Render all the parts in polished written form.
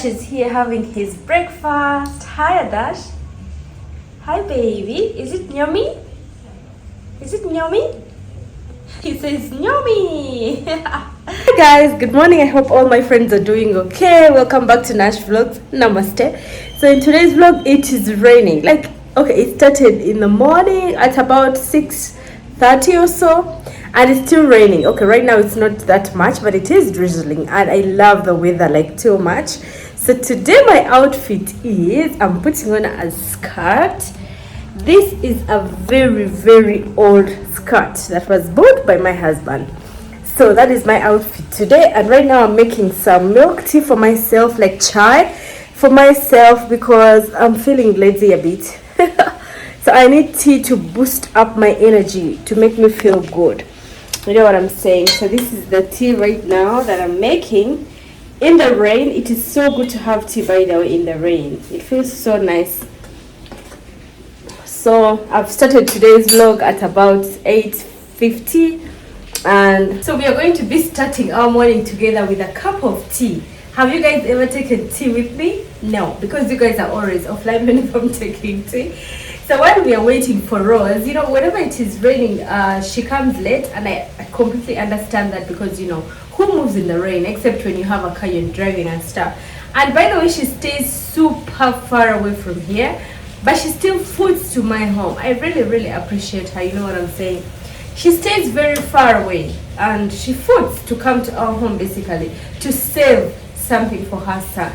Adash is here having his breakfast. Hi Adash. Hi baby. Is it yummy? Is it yummy? He says yummy. Hi guys, good morning. I hope all my friends are doing okay. Welcome back to Nash Vlogs. Namaste. So in today's vlog, it is raining. Like, okay, it started in the morning at about 6:30 or so. And it's still raining. Okay, right now it's not that much, but it is drizzling. And I love the weather like too much. So today my outfit is, I'm putting on a skirt. This is a very old skirt that was bought by my husband. So that is my outfit today. And right now I'm making some milk tea for myself, like chai for myself, because I'm feeling lazy a bit. So I need tea to boost up my energy, to make me feel good. You know what I'm saying? So this is the tea right now that I'm making in the rain. It is so good to have tea, by the way, in the rain. It feels so nice. So I've started today's vlog at about 8:50, and so we are going to be starting our morning together with a cup of tea. Have you guys ever taken tea with me? No, because you guys are always offline whenever I'm taking tea. So while we are waiting for Rose, you know, whenever it is raining, she comes late, and I completely understand that, because, you know, who moves in the rain except when you have a car you're driving and stuff. And by the way, she stays super far away from here, but she still foots to my home. I really appreciate her, you know what I'm saying? She stays very far away, and she foots to come to our home, basically, to save something for her son.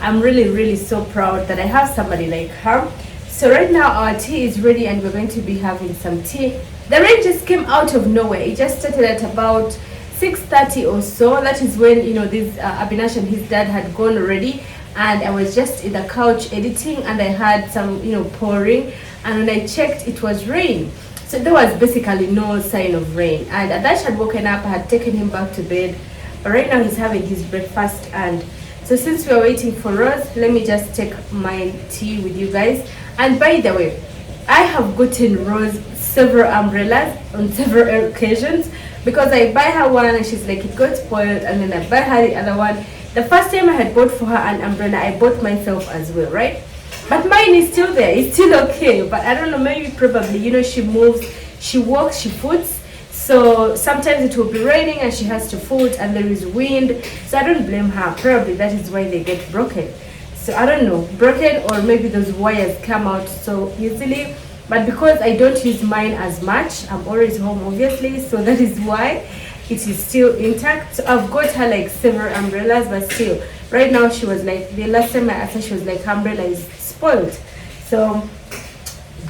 I'm really so proud that I have somebody like her. So right now our tea is ready, and we're going to be having some tea. The rain just came out of nowhere. It just started at about 6:30 or so. That is when, you know, this Abinash and his dad had gone already, and I was just in the couch editing, and I had some, you know, pouring, and when I checked, it was rain. So there was basically no sign of rain, and Adash had woken up. I had taken him back to bed, but right now he's having his breakfast. And so since we are waiting for Rose, let me just take my tea with you guys. And by the way, I have gotten Rose several umbrellas on several occasions, because I buy her one and she's like, it got spoiled, and then I buy her the other one. The first time I had bought for her an umbrella, I bought myself as well, right? But mine is still there, it's still okay. But I don't know, maybe probably, you know, she moves, she walks, she foots. So sometimes it will be raining and she has to foot, and there is wind. So I don't blame her. Probably that is why they get broken. So I don't know, broken, or maybe those wires come out so easily. But because I don't use mine as much, I'm always home obviously, so that is why it is still intact. So I've got her like several umbrellas, but still, right now she was like, the last time I asked her, she was like, her umbrella is spoiled. So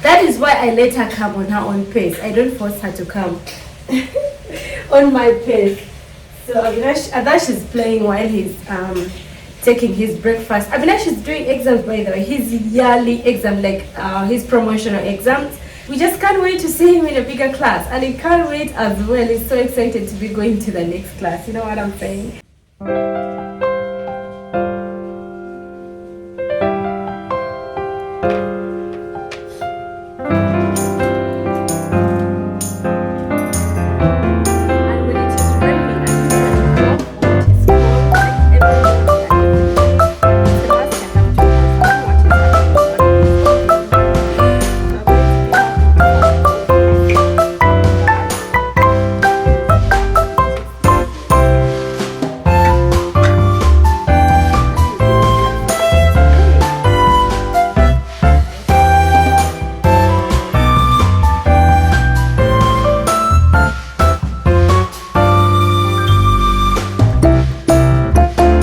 that is why I let her come on her own pace. I don't force her to come on my pace. So Adash is playing while he's taking his breakfast. Abinash is doing exams, by the way, his yearly exam, like his promotional exams. We just can't wait to see him in a bigger class, and he can't wait as well. He's so excited to be going to the next class, you know what I'm saying?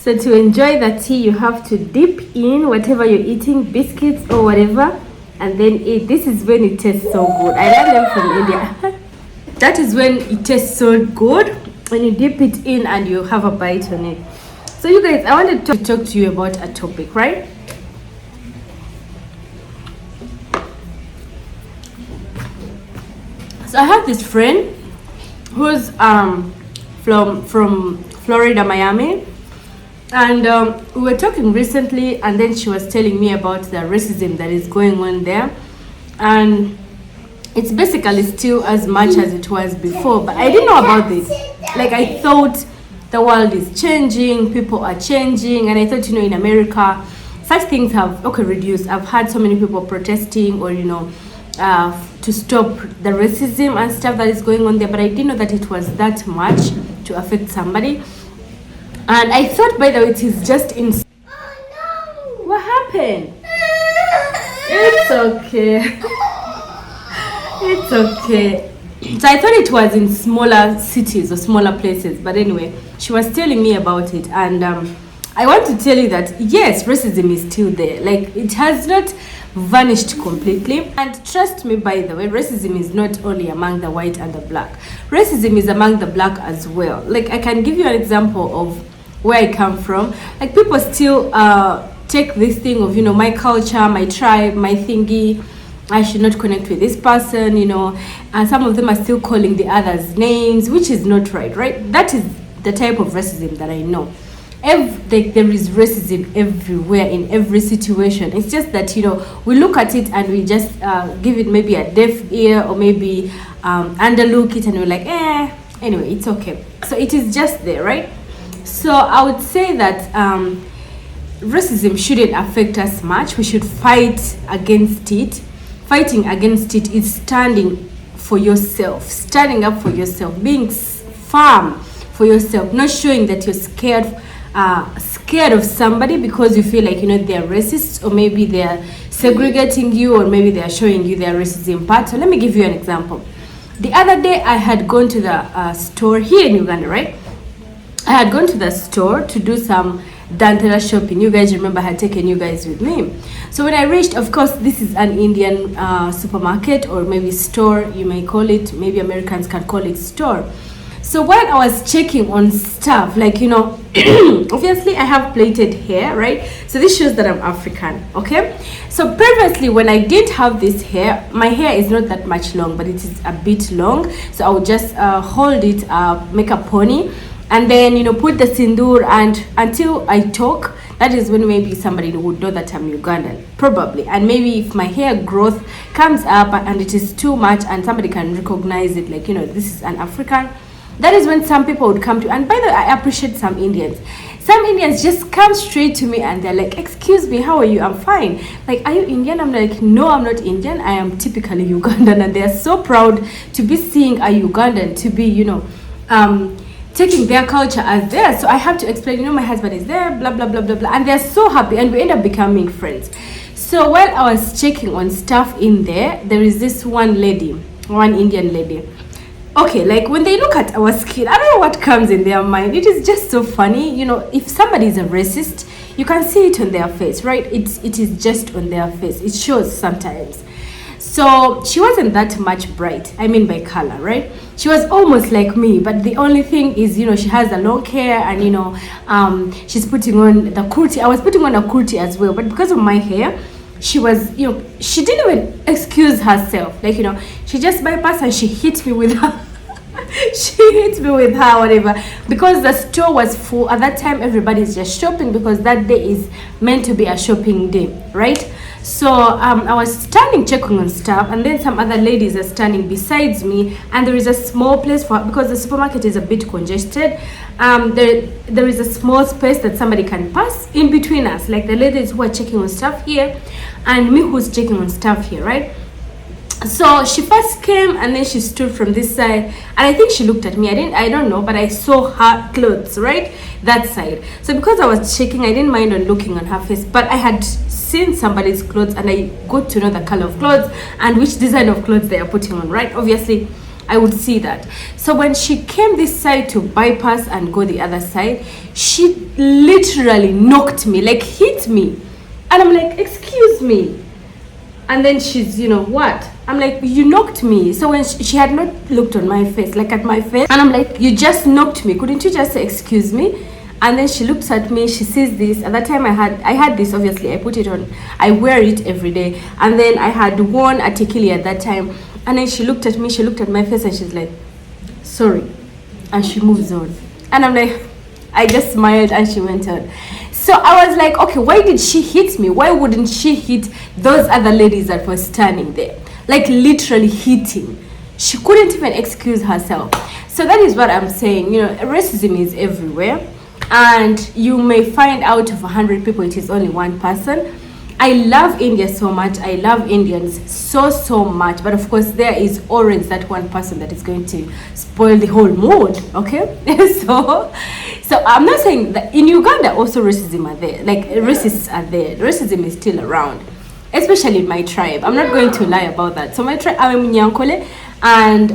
So to enjoy the tea, you have to dip in whatever you're eating, biscuits or whatever, and then eat. This is when it tastes so good. I learned them from India. That is when it tastes so good, when you dip it in and you have a bite on it. So you guys, I wanted to talk to you about a topic, right? So I have this friend who's from Florida, Miami. And we were talking recently, and then she was telling me about the racism that is going on there. And it's basically still as much as it was before, but I didn't know about this. Like, I thought the world is changing, people are changing, and I thought, in America, such things have reduced. I've had so many people protesting, or to stop the racism and stuff that is going on there, but I didn't know that it was that much to affect somebody. And I thought, by the way, it is just in. Oh no! What happened? It's okay. It's okay. So I thought it was in smaller cities or smaller places, but anyway, she was telling me about it, and I want to tell you that yes, racism is still there. Like, it has not vanished completely. And trust me, by the way, racism is not only among the white and the black. Racism is among the black as well. Like, I can give you an example of where I come from. Like, people still take this thing of, my culture, my tribe, my thingy. I should not connect with this person, and some of them are still calling the others names, which is not right? That is the type of racism that I know. There is racism everywhere, in every situation. It's just that, we look at it and we just give it maybe a deaf ear, or maybe underlook it, and we're like, anyway, it's okay. So it is just there, right? So I would say that racism shouldn't affect us much. We should fight against it. Fighting against it is standing for yourself, standing up for yourself, being firm for yourself, not showing that you're scared of somebody because you feel like, they're racist, or maybe they're segregating you, or maybe they're showing you their racism part. So let me give you an example. The other day, I had gone to the store here in Uganda, right? I had gone to the store to do some Dantera shopping. You guys remember I had taken you guys with me. So when I reached, of course, this is an Indian supermarket, or maybe store, you may call it. Maybe Americans can call it store. So while I was checking on stuff, like, obviously I have plaited hair, right? So this shows that I'm African, okay? So previously, when I didn't have this hair, my hair is not that much long, but it is a bit long. So I would just hold it, make a pony, and then, put the sindoor, and until I talk, that is when maybe somebody would know that I'm Ugandan, probably. And maybe if my hair growth comes up and it is too much, and somebody can recognize it, like, this is an African, that is when some people would come to. And by the way, I appreciate some Indians. Some Indians just come straight to me and they're like, excuse me, how are you? I'm fine. Like, are you Indian? I'm like, no, I'm not Indian. I am typically Ugandan. And they're so proud to be seeing a Ugandan, to be, taking their culture as theirs. So I have to explain, my husband is there, blah, blah, blah, blah, blah. And they're so happy, and we end up becoming friends. So while I was checking on stuff in there, there is this one Indian lady. Okay, like, when they look at our skin, I don't know what comes in their mind. It is just so funny. If somebody is a racist, you can see it on their face, right? It is just on their face. It shows sometimes. So she wasn't that much bright. I mean, by color, right? She was almost like me, but the only thing is, she has the long hair, and she's putting on the kurti. I was putting on a kurti as well, but because of my hair, she was, she didn't even excuse herself. Like, she just bypassed and she hit me with her. She hit me with her, whatever, because the store was full. At that time, everybody's just shopping, because that day is meant to be a shopping day, right? So I was standing checking on stuff, and then some other ladies are standing besides me, and there is a small place because the supermarket is a bit congested. There is a small space that somebody can pass in between us, like the ladies who are checking on stuff here and me who's checking on stuff here, right? So she first came, and then she stood from this side, and I think she looked at me. I don't know, but I saw her clothes, right, that side. So because I was checking, I didn't mind on looking on her face, but I had seen somebody's clothes, and I got to know the color of clothes and which design of clothes they are putting on, right? Obviously, I would see that. So when she came this side to bypass and go the other side, she literally knocked me, like hit me, and I'm like, excuse me. And then she's, what? I'm like, you knocked me. So when she had not looked on my face, like at my face, and I'm like, you just knocked me. Couldn't you just say, excuse me? And then she looks at me, she sees this. At that time I had this, obviously, I put it on, I wear it every day. And then I had worn a tikili at that time. And then she looked at me, she looked at my face, and she's like, sorry. And she moves on. And I'm like, I just smiled, and she went on. So I was like, okay, why did she hit me? Why wouldn't she hit those other ladies that were standing there? Like, literally hitting. She couldn't even excuse herself. So that is what I'm saying. Racism is everywhere, and you may find out of 100 people it is only one person. I love India so much. I love Indians so much. But of course, there is always that one person that is going to spoil the whole mood. Okay, so I'm not saying that in Uganda also racism are there. Like racists are there. Racism is still around, especially in my tribe. I'm not going to lie about that. So my tribe, I'm Nyankole, and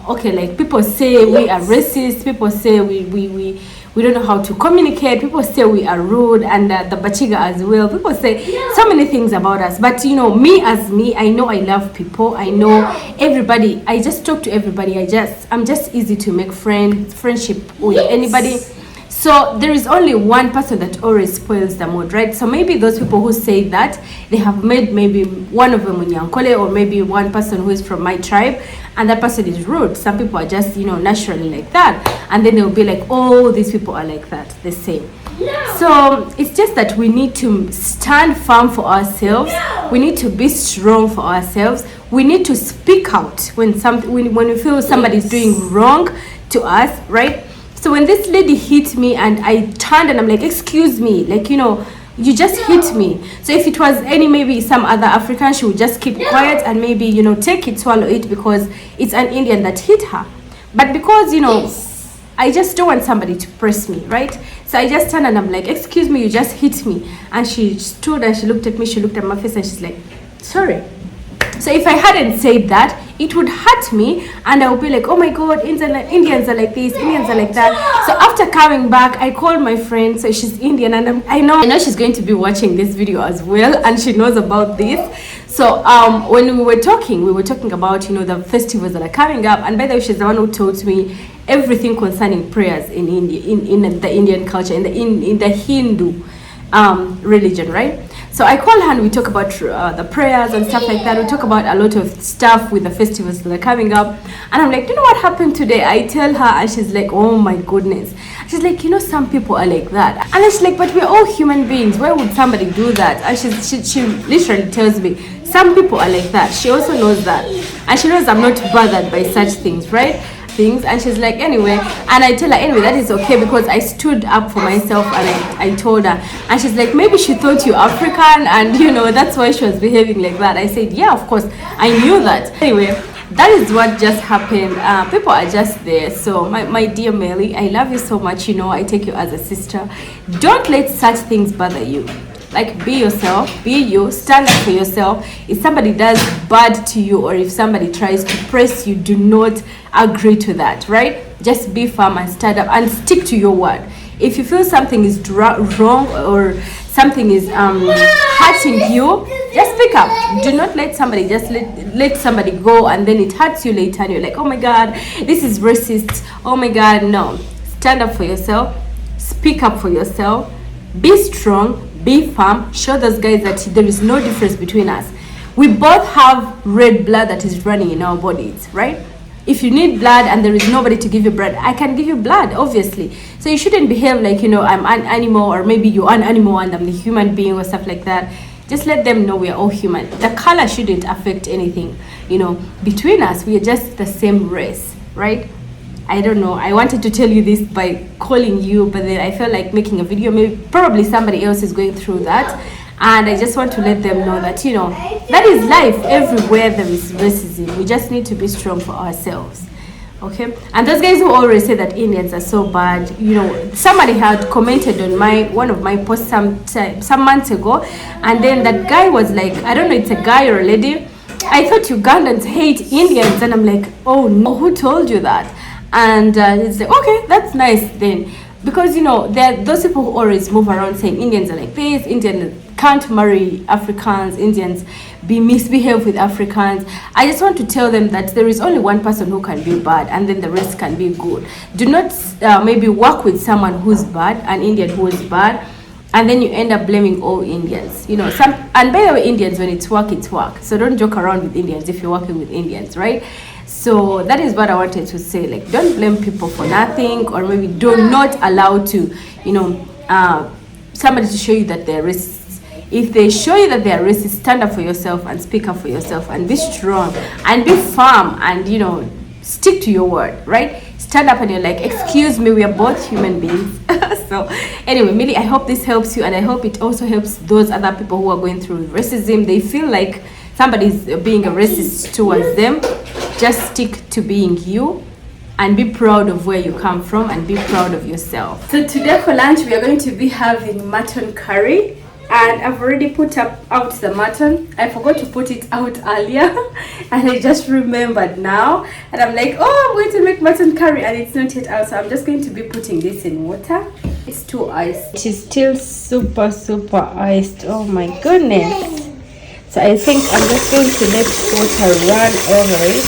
okay, like people say we are racist. People say we don't know how to communicate. People say we are rude, and the Bachiga as well. People say so many things about us. But me as me, I know I love people. I know everybody. I just talk to everybody. I'm just easy to make friendship with anybody. So there is only one person that always spoils the mood, right? So maybe those people who say that, they have made maybe one of them Munyankole, or maybe one person who is from my tribe, and that person is rude. Some people are just, naturally like that. And then they'll be like, oh, these people are like that, the same. No. So it's just that we need to stand firm for ourselves. No. We need to be strong for ourselves. We need to speak out when we feel somebody is doing wrong to us, right? So when this lady hit me and I turned and I'm like, excuse me, like, you just hit me. So if it was maybe some other African, she would just keep quiet and maybe, take it, swallow it, because it's an Indian that hit her. But because, I just don't want somebody to press me, right? So I just turned and I'm like, excuse me, you just hit me. And she stood and she looked at me, she looked at my face and she's like, sorry. So if I hadn't said that, it would hurt me, and I would be like, oh my God, Indians are like this, Indians are like that. So after coming back, I called my friend, so she's Indian, and I know she's going to be watching this video as well, and she knows about this. So when we were talking about, the festivals that are coming up, and by the way, she's the one who taught me everything concerning prayers in India, in the Indian culture, in the Hindu religion, right? So I call her and we talk about the prayers and stuff like that. We talk about a lot of stuff with the festivals that are coming up. And I'm like, you know what happened today? I tell her and she's like, oh my goodness. She's like, some people are like that. And she's like, but we're all human beings. Why would somebody do that? And she literally tells me, some people are like that. She also knows that. And she knows I'm not bothered by such things, right? And she's like, anyway, and I tell her, anyway, that is okay, because I stood up for myself and I told her, and she's like, maybe she thought you're African and that's why she was behaving like that. I said, yeah, of course, I knew that. Anyway, that is what just happened. People are just there. So my dear Melly, I love you so much. I take you as a sister. Don't let such things bother you. Like, be yourself, be you, stand up for yourself. If somebody does bad to you, or if somebody tries to press you, do not agree to that, right? Just be firm and stand up and stick to your word. If you feel something is wrong or something is hurting you, just speak up. Do not let somebody let somebody go and then it hurts you later and you're like, oh my God, this is racist. Oh my God, no. Stand up for yourself. Speak up for yourself. Be strong. Be firm. Show those guys that there is no difference between us. We both have red blood that is running in our bodies, right? If you need blood and there is nobody to give you blood, I can give you blood, obviously. So you shouldn't behave like, I'm an animal, or maybe you're an animal and I'm the human being or stuff like that. Just let them know we are all human. The color shouldn't affect anything, between us. We are just the same race, right? I don't know. I wanted to tell you this by calling you, but then I felt like making a video. Probably somebody else is going through that. And I just want to let them know that, that is life. Everywhere there is racism. We just need to be strong for ourselves. Okay? And those guys who always say that Indians are so bad, somebody had commented on one of my posts some months ago. And then that guy was like, I don't know, it's a guy or a lady. I thought Ugandans hate Indians. And I'm like, oh no, who told you that? And it's like, okay, that's nice then. Because, there are those people who always move around saying Indians are like this, Indians can't marry Africans, Indians misbehave with Africans. I just want to tell them that there is only one person who can be bad and then the rest can be good. Do not maybe work with someone who's bad, an Indian who is bad, and then you end up blaming all Indians. And by the way, Indians, when it's work, it's work. So don't joke around with Indians if you're working with Indians, right? So that is what I wanted to say. Like, don't blame people for nothing, or maybe do not allow to, somebody to show you that they're racist. If they show you that they are racist, stand up for yourself and speak up for yourself and be strong and be firm and, stick to your word, right? Stand up and you're like, excuse me, we are both human beings. So anyway, Millie, I hope this helps you, and I hope it also helps those other people who are going through racism. They feel like somebody's being a racist towards them. Just stick to being you and be proud of where you come from and be proud of yourself. So today for lunch we are going to be having mutton curry, and I've already put out the mutton. I forgot to put it out earlier and I just remembered now, and I'm like, oh, I'm going to make mutton curry and it's not yet out, so I'm just going to be putting this in water. It's too iced. It is still super iced. Oh my goodness. So I think I'm just going to let water run over it.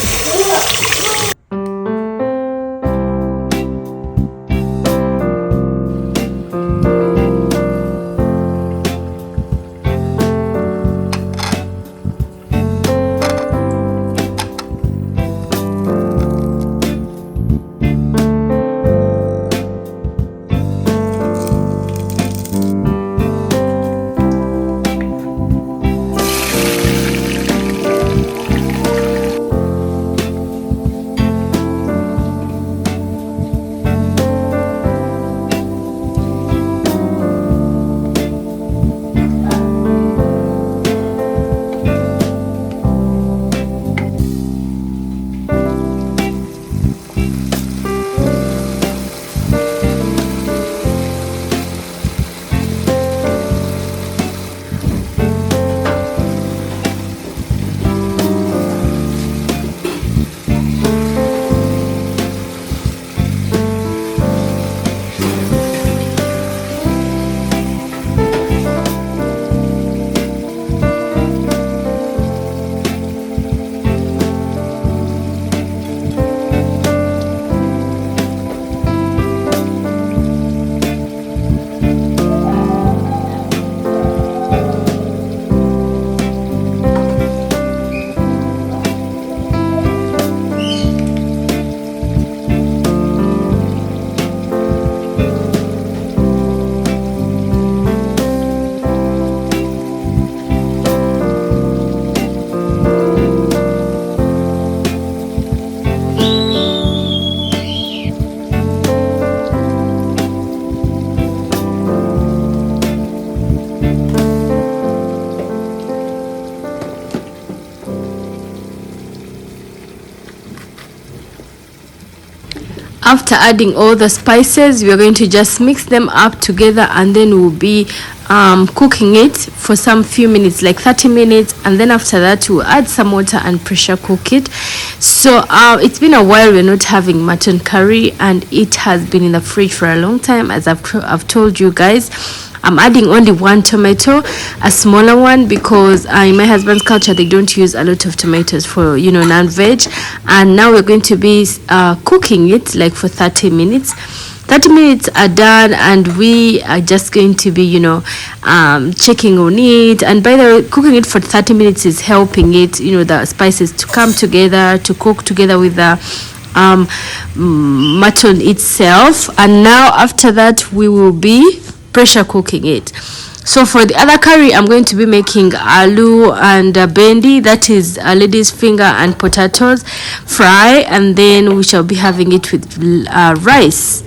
After adding all the spices, we are going to just mix them up together, and then we'll be cooking it for some few minutes, like 30 minutes, and then after that we'll add some water and pressure cook it. So it's been a while we're not having mutton curry, and it has been in the fridge for a long time. As I've told you guys, I'm adding only one tomato, a smaller one, because in my husband's culture they don't use a lot of tomatoes for, you know, non-veg. And now we're going to be cooking it like for 30 minutes. 30 minutes are done, and we are just going to be, you know, checking on it. And by the way, cooking it for 30 minutes is helping it, you know, the spices to come together, to cook together with the mutton itself. And now after that we will be pressure cooking it. So for the other curry, I'm going to be making aloo and bendi, that is a lady's finger and potatoes fry, and then we shall be having it with rice.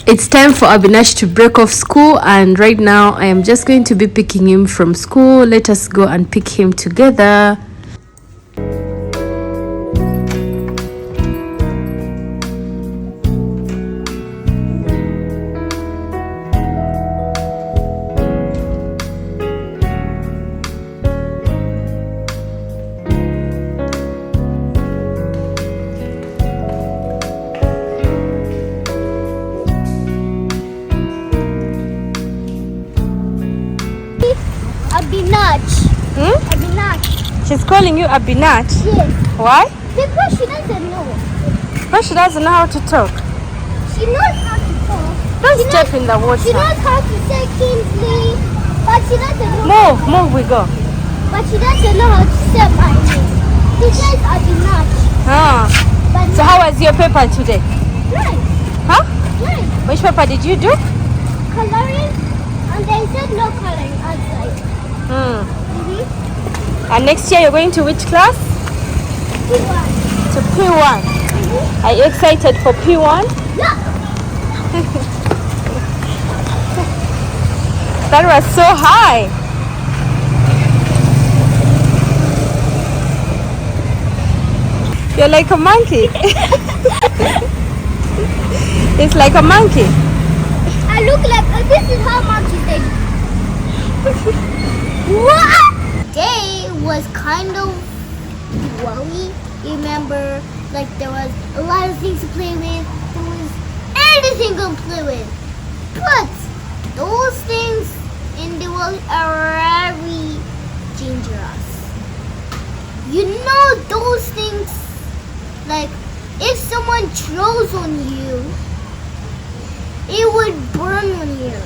It's time for Abinash to break off school, and right now I am just going to be picking him from school. Let us go and pick him together. She's calling you a binat? Yes. Why? Because she doesn't know. Because she doesn't know how to talk. She knows how to talk. Don't step in the water. She knows how to say Kingsley, but she doesn't know. Move, we go. But she doesn't know how to say my name. She says I do not. So how was your paper today? Nice. Huh? Nice. Which paper did you do? Coloring, and they said no coloring outside. And next year you're going to which class? P1. To P1. Are you excited for P1? Yeah. That was so high. You're like a monkey. It's like a monkey. I look like this is how much you think. What? Day was kind of wowy. Remember, like there was a lot of things to play with. There was anything to play with. But those things in the world are very dangerous. You know those things, like if someone throws on you, it would burn on you.